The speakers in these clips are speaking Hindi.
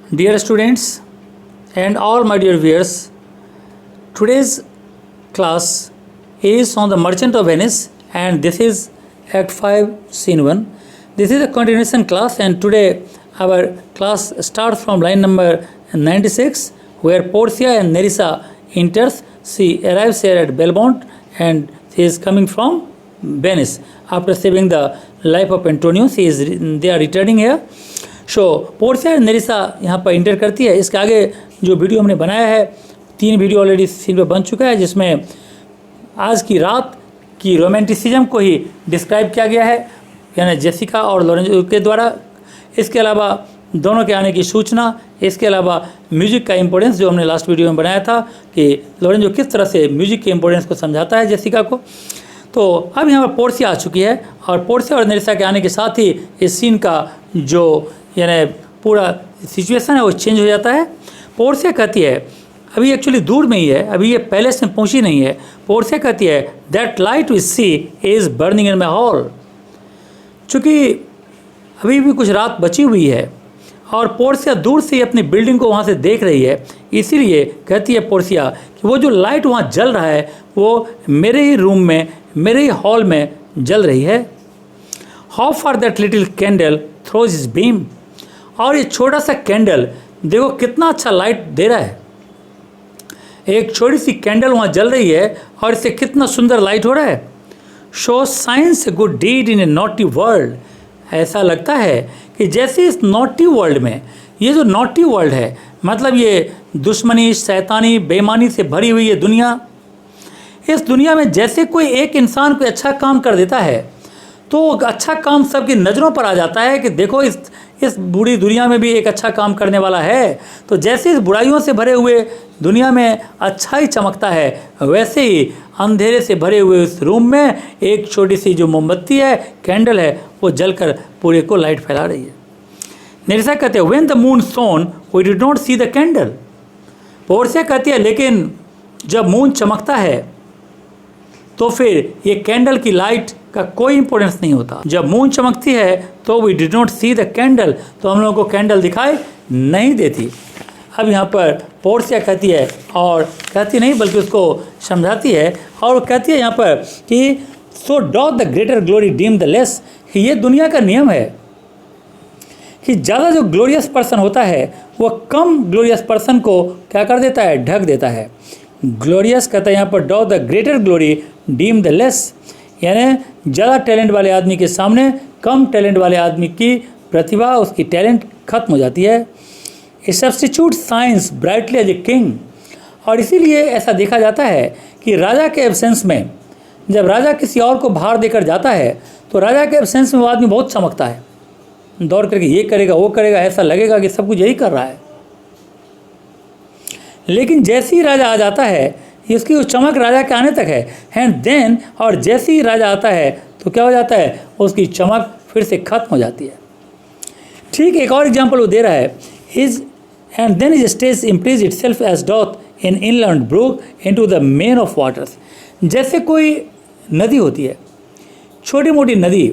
Dear students and all my dear viewers, today's class is on the Merchant of Venice and this is Act 5 Scene 1. This is a continuation class and today our class starts from line number 96 where Portia and Nerissa enters. She arrives here at Belmont and she is coming from Venice. After saving the life of Antonio, they are returning here. Show Portia और नेरिसा यहाँ पर इंटर करती है। इसके आगे जो वीडियो हमने बनाया है 3 वीडियो ऑलरेडी सीन पे बन चुका है जिसमें आज की रात की रोमांटिसिज्म को ही डिस्क्राइब किया गया है यानी जेसिका और लोरेंजो के द्वारा। इसके अलावा दोनों के आने की सूचना, इसके अलावा म्यूजिक का इम्पोर्टेंस जो हमने लास्ट वीडियो में बनाया था कि लोरेंजो किस तरह से म्यूजिक के इम्पोर्टेंस को समझाता है जेसिका को। तो अब यहाँ पर पोर्सिया आ चुकी है और पोर्सिया और नेरिसा के आने के साथ ही इस सीन का जो यानी पूरा सिचुएशन है वो चेंज हो जाता है। पोर्सिया कहती है, अभी एक्चुअली दूर में ही है, अभी ये पैलेस में पहुंची नहीं है। पोर्सिया कहती है that light we see is burning in my hall. चूँकि अभी भी कुछ रात बची हुई है और पोर्सिया दूर से ही अपनी बिल्डिंग को वहाँ से देख रही है, इसीलिए कहती है पोर्सिया कि वो जो लाइट वहाँ जल रहा है वो मेरे ही रूम में, मेरे ही हॉल में जल रही है। How far that little candle throws is beam. और ये छोटा सा कैंडल देखो कितना अच्छा लाइट दे रहा है। एक छोटी सी कैंडल वहाँ जल रही है और इससे कितना सुंदर लाइट हो रहा है। So shines a good deed in a naughty world. ऐसा लगता है कि जैसे इस नॉटी वर्ल्ड में, ये जो नॉटी वर्ल्ड है मतलब ये दुश्मनी, शैतानी, बेईमानी से भरी हुई ये दुनिया, इस दुनिया में जैसे कोई एक इंसान कोई अच्छा काम कर देता है तो अच्छा काम सबकी नज़रों पर आ जाता है कि देखो इस बुरी दुनिया में भी एक अच्छा काम करने वाला है। तो जैसे इस बुराइयों से भरे हुए दुनिया में अच्छाई चमकता है, वैसे ही अंधेरे से भरे हुए उस रूम में एक छोटी सी जो मोमबत्ती है, कैंडल है, वो जलकर पूरे को लाइट फैला रही है। नेरिसा कहते हैं when the moon shone we did not see the candle. Portia कहती है लेकिन जब मून चमकता है तो फिर ये कैंडल की लाइट का कोई इंपॉर्टेंस नहीं होता। जब मून चमकती है तो we did not see the candle, तो हम लोगों को कैंडल दिखाई नहीं देती। अब यहाँ पर पोर्सिया कहती है, और कहती नहीं बल्कि उसको समझाती है और कहती है यहाँ पर कि so doth the greater glory dim the less. ये दुनिया का नियम है कि ज़्यादा जो ग्लोरियस पर्सन होता है वो कम ग्लोरियस पर्सन को क्या कर देता है, ढक देता है। ग्लोरियस कहता है यहाँ पर doth the greater glory dim the less, यानी ज़्यादा टैलेंट वाले आदमी के सामने कम टैलेंट वाले आदमी की प्रतिभा, उसकी टैलेंट खत्म हो जाती है। A substitute shines brightly as a king. और इसीलिए ऐसा देखा जाता है कि राजा के एब्सेंस में, जब राजा किसी और को भार देकर जाता है तो राजा के एब्सेंस में वो आदमी बहुत चमकता है, दौड़ करके ये करेगा वो करेगा, ऐसा लगेगा कि सब कुछ यही कर रहा है। लेकिन जैसे ही राजा आ जाता है, इसकी वो चमक राजा के आने तक है एंड देन, और जैसे ही राजा आता है तो क्या हो जाता है, उसकी चमक फिर से खत्म हो जाती है। ठीक एक और एग्जांपल वो दे रहा है, his and then his state empties itself as doth an inland brook into the main of waters. जैसे कोई नदी होती है, छोटी मोटी नदी,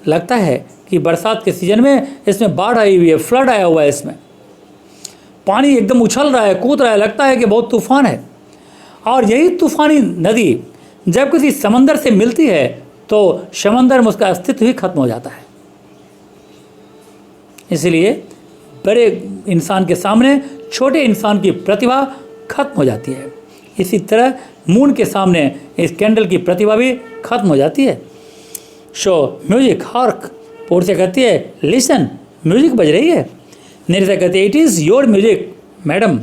लगता है कि बरसात के सीजन में इसमें बाढ़ आई हुई है, फ्लड आया हुआ है, इसमें पानी एकदम उछल रहा है, कूद रहा है, लगता है कि बहुत तूफान है। और यही तूफानी नदी जब किसी समंदर से मिलती है तो समंदर में उसका अस्तित्व ही खत्म हो जाता है। इसलिए बड़े इंसान के सामने छोटे इंसान की प्रतिभा खत्म हो जाती है। इसी तरह मून के सामने इस कैंडल की प्रतिभा भी खत्म हो जाती है। Show music hark. पोर्सिया कहती है लिसन, म्यूजिक बज रही है। नेरिसा कहती है it is your music madam.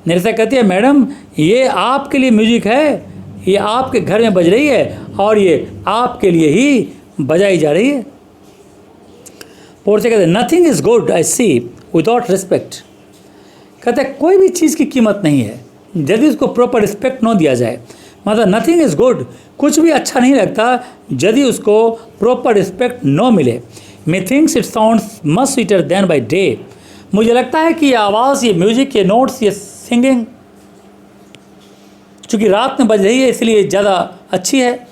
नेरिसा कहती है मैडम ये आपके लिए म्यूजिक है, ये आपके घर में बज रही है और ये आपके लिए ही बजाई जा रही है। पोर्सिया कहते हैं nothing is good I see without respect. कहते हैं कोई भी चीज़ की कीमत नहीं है यदि उसको प्रॉपर रिस्पेक्ट न दिया जाए। मतलब नथिंग इज़ गुड, कुछ भी अच्छा नहीं लगता यदि उसको प्रॉपर रिस्पेक्ट न मिले। Methinks it sounds much sweeter than by day. मुझे लगता है कि ये आवाज़, ये म्यूजिक, ये नोट्स, ये सिंगिंग चूँकि रात में बज रही है इसलिए ज़्यादा अच्छी है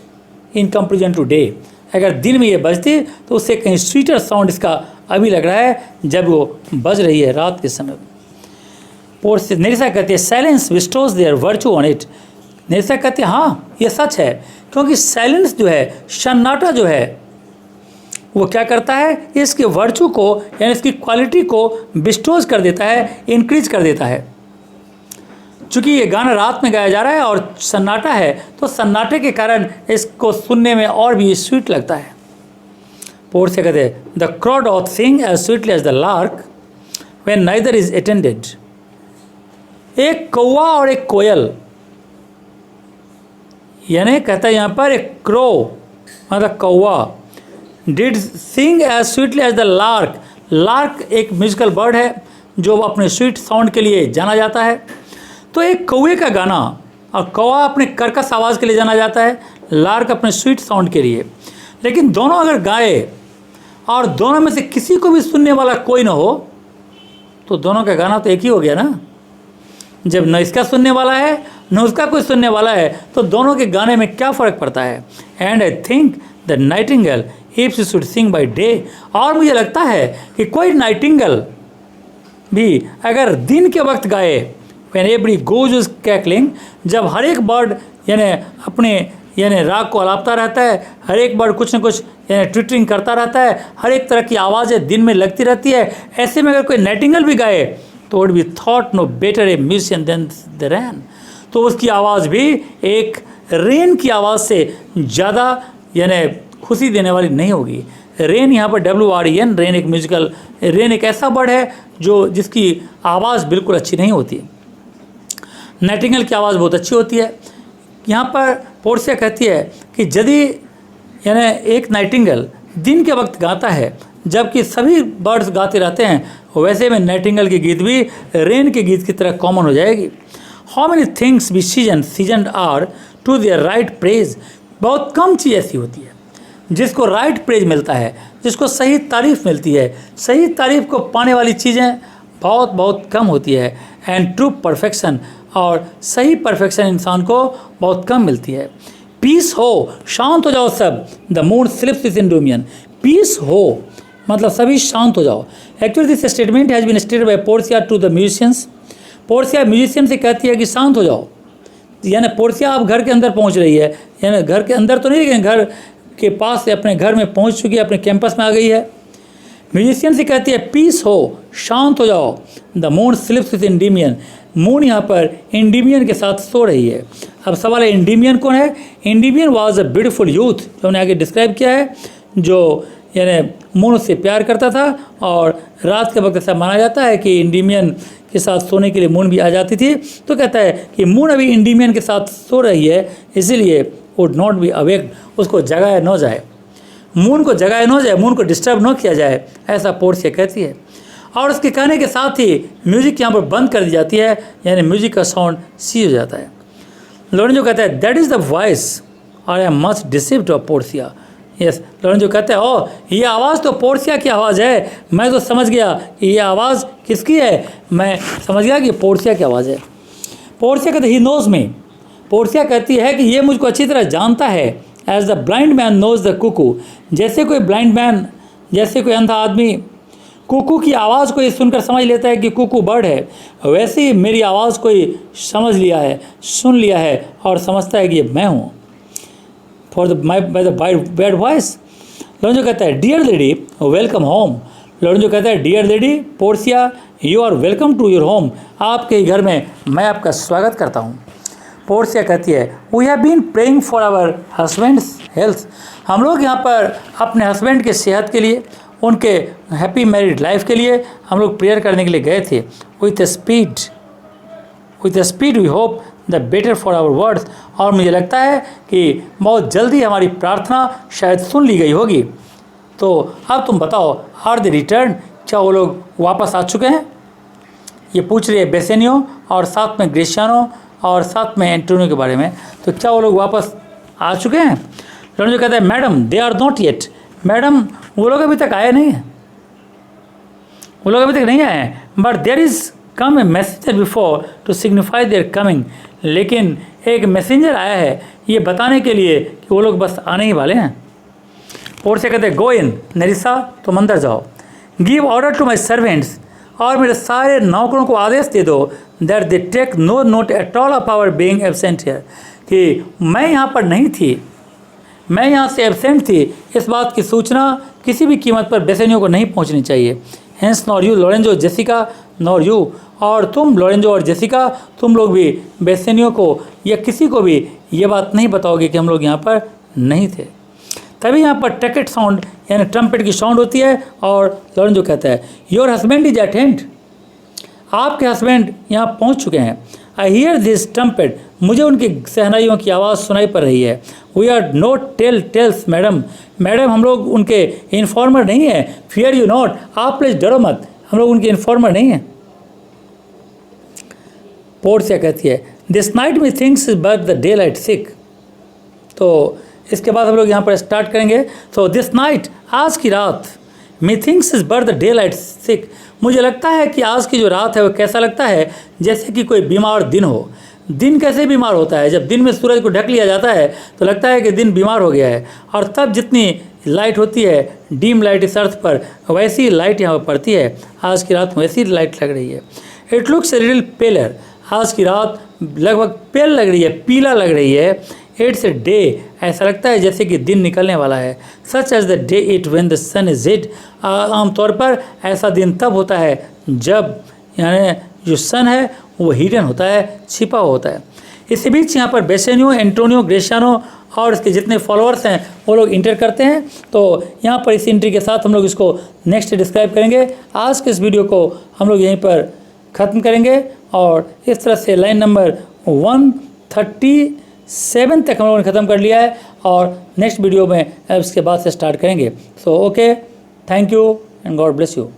इन कंपेरिजन टू डे। अगर दिन में ये बजती तो उससे कहीं स्वीटर साउंड इसका अभी लग रहा है जब वो बज रही है रात के समय। निरिसा कहती है silence bestows their virtue on it. Nerissa कहती है हाँ ये सच है, क्योंकि साइलेंस जो है, सन्नाटा जो है, वो क्या करता है, इसके वर्चू को यानी इसकी क्वालिटी को बिस्टोज कर देता है, इंक्रीज कर देता है। चूँकि ये गाना रात में गाया जा रहा है और सन्नाटा है, तो सन्नाटे के कारण इसको सुनने में और भी स्वीट लगता है। पोर्ट से कहते हैं the crow doth sing as sweetly as the lark when neither is attended. एक कौवा और एक कोयल, यानी कहता है यहाँ पर एक क्रो मतलब कौवा, did sing as sweetly as the lark. Lark एक म्यूजिकल बर्ड है जो अपने स्वीट साउंड के लिए जाना जाता है। तो एक कौवे का गाना, और कौवा अपने कर्कश आवाज़ के लिए जाना जाता है, लार्क अपने स्वीट साउंड के लिए। लेकिन दोनों अगर गाए और दोनों में से किसी को भी सुनने वाला कोई ना हो, तो दोनों का गाना तो एक ही हो गया ना। जब न इसका सुनने वाला है न उसका कोई सुनने वाला है, तो दोनों के गाने में क्या फ़र्क पड़ता है। And I think the Nightingale if she should Singh by day. और मुझे लगता है कि कोई नाइटिंगेल भी अगर दिन के वक्त गाए, व्हेन एवरी गोज इज कैकलिंग, जब हर एक बर्ड यानी अपने यानी राग को अलापता रहता है, हर एक बर्ड कुछ न कुछ यानी ट्विटरिंग करता रहता है, हर एक तरह की आवाज़ें दिन में लगती रहती है, ऐसे में अगर कोई नाइटिंगेल भी गाए तो would be thought no better a musician than the wren. तो उसकी आवाज़ भी एक रेन की आवाज़ से ज़्यादा यानी खुशी देने वाली नहीं होगी। रेन यहाँ पर WREN, रेन एक म्यूजिकल, रेन एक ऐसा बर्ड है जो जिसकी आवाज़ बिल्कुल अच्छी नहीं होती। नाइटिंगेल की आवाज़ बहुत अच्छी होती है। यहाँ पर पोर्सिया कहती है कि यदि यानी एक नाइटिंगेल दिन के वक्त गाता है जबकि सभी बर्ड्स गाते रहते हैं, वैसे में नाइटिंगेल की गीत भी रेन के गीत की तरह कॉमन हो जाएगी। How many things by season are to their right praise. बहुत कम चीज़ ऐसी होती है जिसको राइट प्रेज मिलता है, जिसको सही तारीफ़ मिलती है। सही तारीफ़ को पाने वाली चीज़ें बहुत बहुत कम होती है। एंड ट्रू परफेक्शन, और सही परफेक्शन इंसान को बहुत कम मिलती है। पीस हो, शांत हो जाओ सब। The moon sleeps with Endymion. Peace हो मतलब सभी शांत हो जाओ। Actually this statement has been stated by Portia to the musicians. Portia musician से कहती है कि शांत हो जाओ, यानी पोर्सिया आप घर के अंदर पहुंच रही है, यानी घर के अंदर तो नहीं लेकिन घर के पास से अपने घर में पहुंच चुकी है, अपने कैंपस में आ गई है। म्यूजिशियन से कहती है पीस हो, शांत हो जाओ। The moon sleeps with Endymion. Moon यहाँ पर इंडीमियन के साथ सो रही है। अब सवाल है इंडीमियन कौन है। इंडीमियन वाज अ ब्यूटीफुल यूथ, जो हमने आगे डिस्क्राइब किया है, जो यानी मून से प्यार करता था, और रात के वक्त ऐसा माना जाता है कि इंडीमियन के साथ सोने के लिए मून भी आ जाती थी। तो कहता है कि मून अभी इंडीमियन के साथ सो रही है, इसीलिए वुड नॉट बी अवेक, उसको जगाया न जाए, मून को जगाया न जाए, मून को डिस्टर्ब न किया जाए, ऐसा पोर्सिया कहती है। और उसके कहने के साथ ही म्यूजिक यहाँ पर बंद कर दी जाती है, यानी म्यूजिक का साउंड सी हो जाता है। लोरेंजो कहता है दैट इज़ द वॉइस और I am much deceived of Portia. Yes, Lorenzo कहते हैं ओह ये आवाज़ तो पोर्सिया की आवाज़ है, मैं तो समझ गया कि ये आवाज़ किसकी है, मैं समझ गया कि पोर्सिया की आवाज़ है। पोर्सिया कहते ही नोज मी। पोर्सिया कहती है कि ये मुझको अच्छी तरह जानता है। As the blind man knows the cuckoo, जैसे कोई ब्लाइंड मैन, जैसे कोई अंधा आदमी कुकू की आवाज़ को ये सुनकर समझ लेता है कि कुकू बर्ड है, वैसे ही मेरी आवाज़ कोई समझ लिया है, सुन लिया है और समझता है कि ये मैं हूँ। For the my by the bad voice. Lorenzo कहता है dear lady welcome home. Lorenzo कहता है dear lady Portia you are welcome to your home. आपके घर में मैं आपका स्वागत करता हूँ। पोर्सिया कहती है we have been praying for our husbands health. हम लोग यहाँ पर अपने हस्बैंड के सेहत के लिए, उनके हैप्पी मैरिड लाइफ के लिए हम लोग प्रेयर करने के लिए गए थे। With speed we hope the better for our words. और मुझे लगता है कि बहुत जल्दी हमारी प्रार्थना शायद सुन ली गई होगी। तो अब तुम बताओ आर दे रिटर्न, क्या वो लोग वापस आ चुके हैं? ये पूछ रही है बेसेनियो और साथ में ग्रेशियानो और साथ में एंटोनियो के बारे में। तो क्या वो लोग वापस आ चुके हैं? लोरेंजो कहता है madam they are not yet. Madam वो लोग अभी तक आए नहीं हैं, वो लोग अभी तक नहीं आए हैं। But there is come a messenger before to signify their coming. लेकिन एक मैसेंजर आया है ये बताने के लिए कि वो लोग बस आने ही वाले हैं। और से कहते हैं गो इन नरिसा, तुम अंदर जाओ। Give order to my servants, और मेरे सारे नौकरों को आदेश दे दो, that they take no note at all of our being absent here, कि मैं यहाँ पर नहीं थी, मैं यहाँ से एब्सेंट थी, इस बात की सूचना किसी भी कीमत पर बेसेनियो को नहीं पहुँचनी चाहिए। Hence nor you Lorenzo Jessica nor you, और तुम लोरेंजो और जेसिका, तुम लोग भी बेसेनियो को या किसी को भी ये बात नहीं बताओगे कि हम लोग यहाँ पर नहीं थे। तभी यहाँ पर ट्रैकेट साउंड यानी ट्रम्पेट की साउंड होती है, और लोरेंजो कहता है your husband is eight hand, आपके हस्बैंड यहाँ पहुँच चुके हैं। आई हियर दिस ट्रम्पेट, मुझे उनकी सहनाइयों की आवाज़ सुनाई पड़ रही है। We are not tells madam, madam हम लोग उनके इन्फॉर्मर नहीं हैं। फियर यू नॉट, आप प्लीज डरो मत, हम लोग उनके इन्फॉर्मर नहीं हैं। पोर्सिया कहती है this night methinks but the daylight sick, तो इसके बाद हम लोग यहाँ पर स्टार्ट करेंगे। तो दिस नाइट, आज की रात, methinks is but the daylight sick, मुझे लगता है कि आज की जो रात है वो कैसा लगता है जैसे कि कोई बीमार दिन हो। दिन कैसे बीमार होता है, जब दिन में सूरज को ढक लिया जाता है तो लगता है कि दिन बीमार हो गया है, और तब जितनी लाइट होती है डीम लाइट इस अर्थ पर, वैसी लाइट यहाँ पर पड़ती है। आज की रात वैसी लाइट लग रही है। इट लुक्स ए लिटिल पेलर, आज की रात लगभग पेल लग रही है, पीला लग रही है। इट्स ए डे, ऐसा लगता है जैसे कि दिन निकलने वाला है। Such as the day it when the sun is hid, आमतौर पर ऐसा दिन तब होता है जब यानी जो सन है वो हिडन होता है, छिपा हुआ होता है। इसी बीच यहाँ पर बेसेनियो, एंटोनियो, ग्रेशियानो और इसके जितने फॉलोअर्स हैं वो लोग इंटर करते हैं। तो यहाँ पर इस एंट्री के साथ हम लोग इसको नेक्स्ट डिस्क्राइब करेंगे। आज के इस वीडियो को हम लोग यहीं पर ख़त्म करेंगे, और इस तरह से लाइन नंबर 137 तक हम लोगों ने ख़त्म कर लिया है, और नेक्स्ट वीडियो में इसके बाद से स्टार्ट करेंगे। So okay, thank you and God bless you.